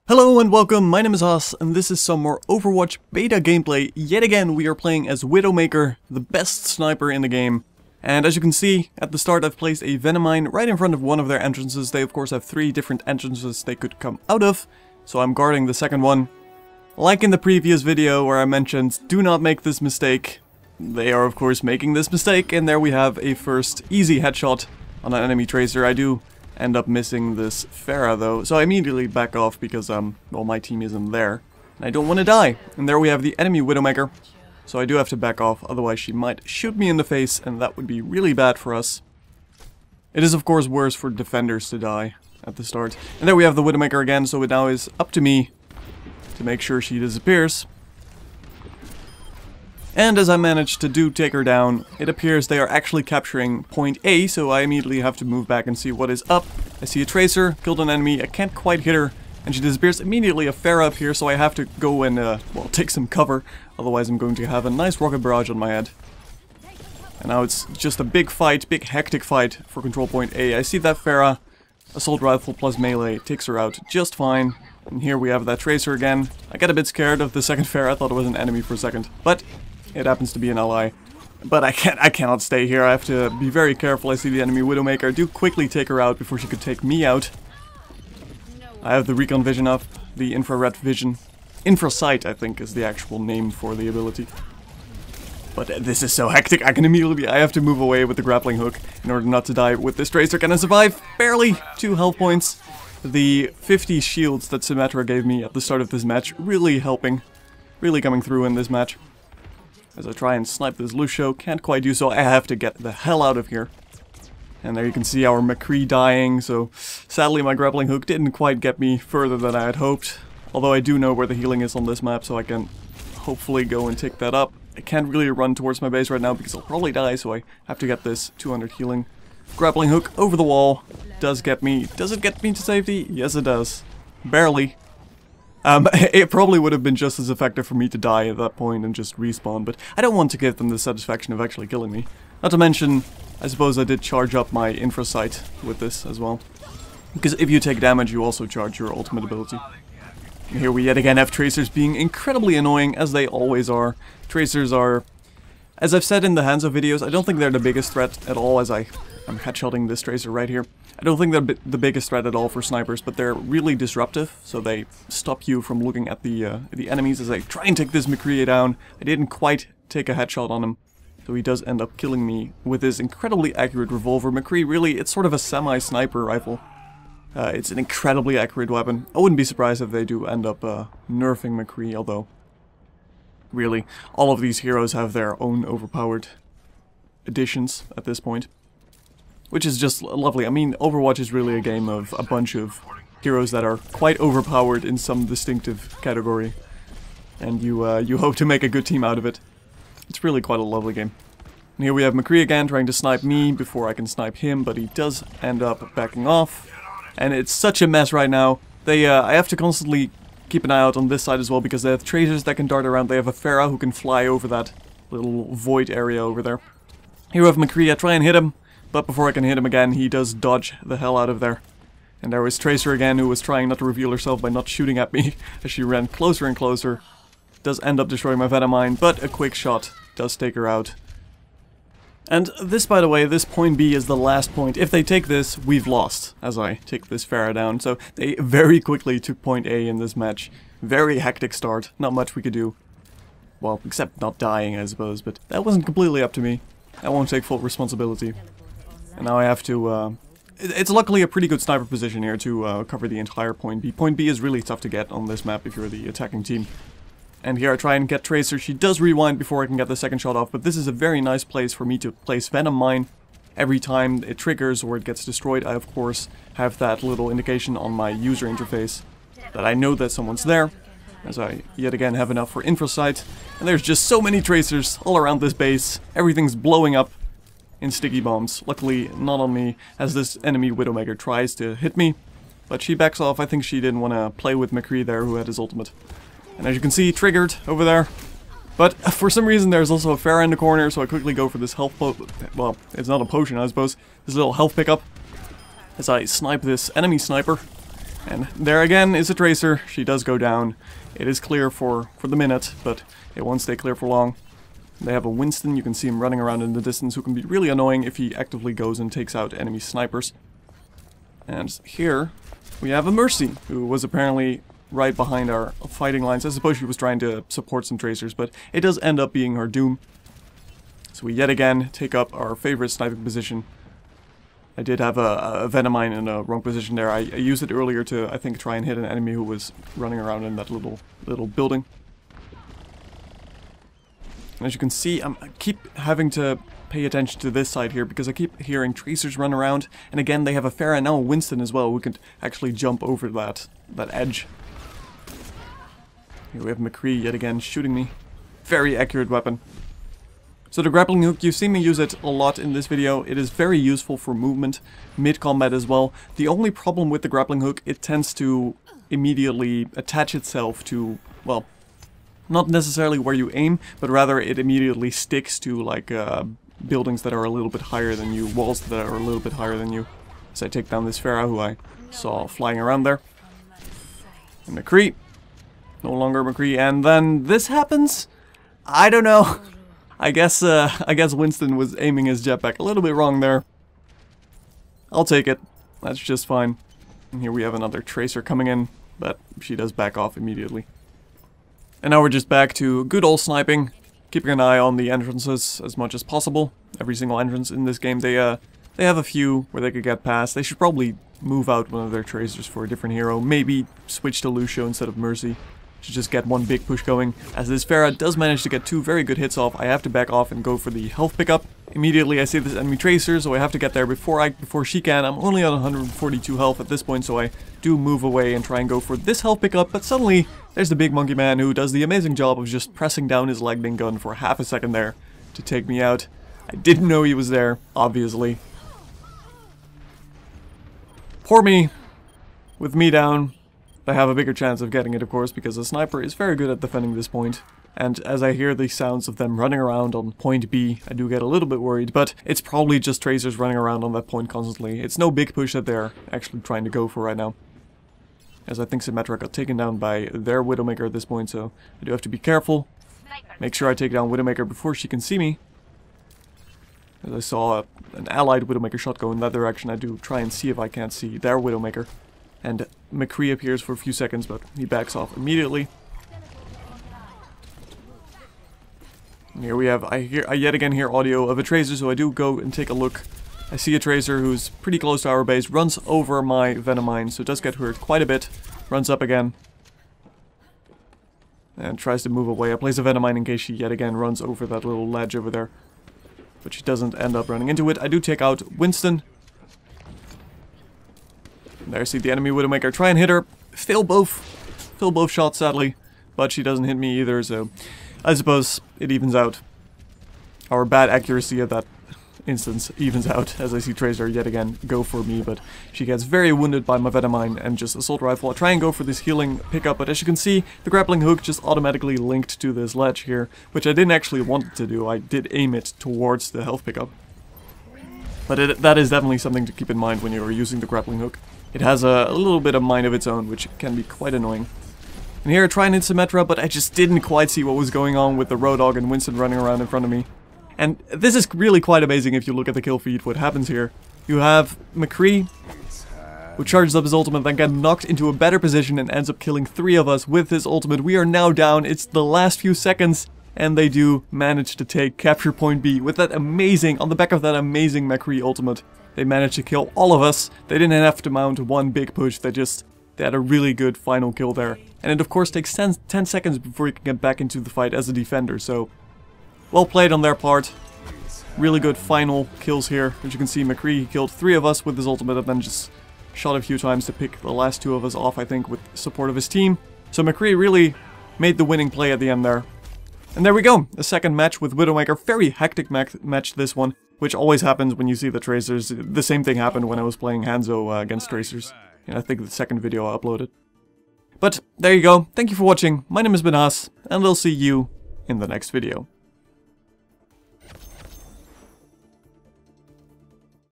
Hello and welcome, my name is Haas, and this is some more Overwatch Beta gameplay. Yet again, we are playing as Widowmaker, the best sniper in the game. And as you can see, at the start I've placed a Venom mine right in front of one of their entrances. They of course have 3 different entrances they could come out of, so I'm guarding the second one. Like in the previous video where I mentioned, do not make this mistake. They are of course making this mistake, and there we have a first easy headshot on an enemy tracer. I do end up missing this Pharah though, so I immediately back off because, well, my team isn't there. And I don't want to die. And there we have the enemy Widowmaker. So I do have to back off, otherwise she might shoot me in the face, and that would be really bad for us. It is of course worse for defenders to die at the start. And there we have the Widowmaker again, so it now is up to me to make sure she disappears. And as I managed to take her down, it appears they are actually capturing point A, so I immediately have to move back and see what is up. I see a tracer, killed an enemy, I can't quite hit her, and she disappears. Immediately a Pharah up here, so I have to go and, well, take some cover, otherwise I'm going to have a nice rocket barrage on my head. And now it's just a big fight, big hectic fight for control point A. I see that Pharah, assault rifle plus melee, takes her out just fine. And here we have that tracer again. I got a bit scared of the second Pharah, I thought it was an enemy for a second, but it happens to be an ally. But I cannot stay here. I have to be very careful. I see the enemy Widowmaker. I do quickly take her out before she could take me out. I have the recon vision up, the infrared vision. Infrasight, I think, is the actual name for the ability. But this is so hectic. I have to move away with the grappling hook in order not to die with this tracer. Can I survive? Barely. 2 health points. The 50 shields that Symmetra gave me at the start of this match really helping. Really coming through in this match. As I try and snipe this Lucio, can't quite do so. I have to get the hell out of here. And there you can see our McCree dying, so sadly my grappling hook didn't quite get me further than I had hoped. Although I do know where the healing is on this map, so I can hopefully go and take that up. I can't really run towards my base right now because I'll probably die, so I have to get this 200 healing. Grappling hook over the wall. Does get me. Does it get me to safety? Yes it does. Barely. It probably would have been just as effective for me to die at that point and just respawn, but I don't want to give them the satisfaction of actually killing me. Not to mention, I suppose I did charge up my infrasight with this as well. Because if you take damage, you also charge your ultimate ability. And here we yet again have tracers being incredibly annoying, as they always are. Tracers are, as I've said in the Hanzo videos, I don't think they're the biggest threat at all, as I'm headshotting this tracer right here. I don't think they're the biggest threat at all for snipers, but they're really disruptive, so they stop you from looking at the enemies as I try and take this McCree down. I didn't quite take a headshot on him, so he does end up killing me with his incredibly accurate revolver. McCree, really, it's sort of a semi-sniper rifle. It's an incredibly accurate weapon. I wouldn't be surprised if they do end up nerfing McCree, although, really, all of these heroes have their own overpowered additions at this point. Which is just lovely. I mean, Overwatch is really a game of a bunch of heroes that are quite overpowered in some distinctive category. And you hope to make a good team out of it. It's really quite a lovely game. And here we have McCree again trying to snipe me before I can snipe him, but he does end up backing off. And it's such a mess right now. I have to constantly keep an eye out on this side as well, because they have tracers that can dart around. They have a Pharah who can fly over that little void area over there. Here we have McCree. I try and hit him. But before I can hit him again, he does dodge the hell out of there. And there was Tracer again, who was trying not to reveal herself by not shooting at me as she ran closer and closer. Does end up destroying my Venom mine, but a quick shot does take her out. And this, by the way, this point B is the last point. If they take this, we've lost, as I take this Pharah down. So they very quickly took point A in this match. Very hectic start, not much we could do. Well, except not dying, I suppose, but that wasn't completely up to me. I won't take full responsibility. And now I have to, it's luckily a pretty good sniper position here to cover the entire point B. Point B is really tough to get on this map if you're the attacking team. And here I try and get Tracer. She does rewind before I can get the second shot off, but this is a very nice place for me to place Venom Mine. Every time it triggers or it gets destroyed, I of course have that little indication on my user interface that I know that someone's there, as I yet again have enough for infrasight. And there's just so many Tracers all around this base. Everything's blowing up in sticky bombs. Luckily, not on me, as this enemy Widowmaker tries to hit me. But she backs off. I think she didn't want to play with McCree there, who had his ultimate. And as you can see, triggered over there. But for some reason, there's also a Pharah in the corner, so I quickly go for this health well, it's not a potion, I suppose. This little health pickup. As I snipe this enemy sniper. And there again is a Tracer. She does go down. It is clear for the minute, but it won't stay clear for long. They have a Winston. You can see him running around in the distance, who can be really annoying if he actively goes and takes out enemy snipers. And here we have a Mercy, who was apparently right behind our fighting lines. I suppose she was trying to support some Tracers, but it does end up being her doom. So we yet again take up our favorite sniping position. I did have a Venomine in a wrong position there. I used it earlier to, I think, try and hit an enemy who was running around in that little building. And as you can see, I keep having to pay attention to this side here because I keep hearing Tracers run around. And again, they have a Pharah and now a Winston as well. We can actually jump over that edge. Here we have McCree yet again shooting me. Very accurate weapon. So the grappling hook, you've seen me use it a lot in this video. It is very useful for movement, mid-combat as well. The only problem with the grappling hook, it tends to immediately attach itself to, well, not necessarily where you aim, but rather it immediately sticks to, like, buildings that are a little bit higher than you, walls that are a little bit higher than you. As I take down this Pharah, who I saw flying around there. And McCree. No longer McCree. And then this happens? I don't know. I guess Winston was aiming his jetpack a little bit wrong there. I'll take it. That's just fine. And here we have another Tracer coming in, but she does back off immediately. And now we're just back to good old sniping, keeping an eye on the entrances as much as possible. Every single entrance in this game, they have a few where they could get past. They should probably move out one of their Tracers for a different hero. Maybe switch to Lucio instead of Mercy. To just get one big push going. As this Pharah does manage to get 2 very good hits off, I have to back off and go for the health pickup. Immediately I see this enemy Tracer, so I have to get there before she can. I'm only on 142 health at this point, so I do move away and try and go for this health pickup, but suddenly there's the big monkey man who does the amazing job of just pressing down his lightning gun for half a second there to take me out. I didn't know he was there, obviously. Poor me. With me down, I have a bigger chance of getting it, of course, because the sniper is very good at defending this point. And as I hear the sounds of them running around on point B, I do get a little bit worried, but it's probably just Tracers running around on that point constantly. It's no big push that they're actually trying to go for right now. As I think Symmetra got taken down by their Widowmaker at this point, so I do have to be careful. Make sure I take down Widowmaker before she can see me. As I saw an allied Widowmaker shot go in that direction, I do try and see if I can't see their Widowmaker. And McCree appears for a few seconds, but he backs off immediately. And here we have, I yet again hear audio of a Tracer, so I do go and take a look. I see a Tracer who's pretty close to our base, runs over my Venomine, so it does get hurt quite a bit. Runs up again. And tries to move away. I place a Venomine in case she yet again runs over that little ledge over there. But she doesn't end up running into it. I do take out Winston. There, see the enemy Widowmaker. Try and hit her. Fail both shots, sadly. But she doesn't hit me either, so I suppose it evens out. Our bad accuracy at that instance evens out, as I see Tracer yet again go for me, but she gets very wounded by my Venomine and just Assault Rifle. I try and go for this healing pickup, but as you can see, the grappling hook just automatically linked to this ledge here, which I didn't actually want it to do. I did aim it towards the health pickup. But that is definitely something to keep in mind when you're using the grappling hook. It has a little bit of mind of its own, which can be quite annoying. And here I try and hit Symmetra, but I just didn't quite see what was going on with the Roadhog and Winston running around in front of me. And this is really quite amazing if you look at the kill feed, what happens here. You have McCree, who charges up his ultimate, then gets knocked into a better position and ends up killing 3 of us with his ultimate. We are now down, it's the last few seconds, and they do manage to capture point B with that amazing, on the back of that amazing McCree ultimate. They managed to kill all of us. They didn't have to mount one big push, they had a really good final kill there. And it of course takes 10 seconds before you can get back into the fight as a defender, so well played on their part. Really good final kills here. As you can see, McCree killed 3 of us with his ultimate and then just shot a few times to pick the last 2 of us off, I think, with support of his team. So McCree really made the winning play at the end there. And there we go, a second match with Widowmaker. Very hectic match this one, which always happens when you see the Tracers. The same thing happened when I was playing Hanzo against Tracers. And I think the second video I uploaded. But there you go, thank you for watching, my name has been Haas, and I'll see you in the next video.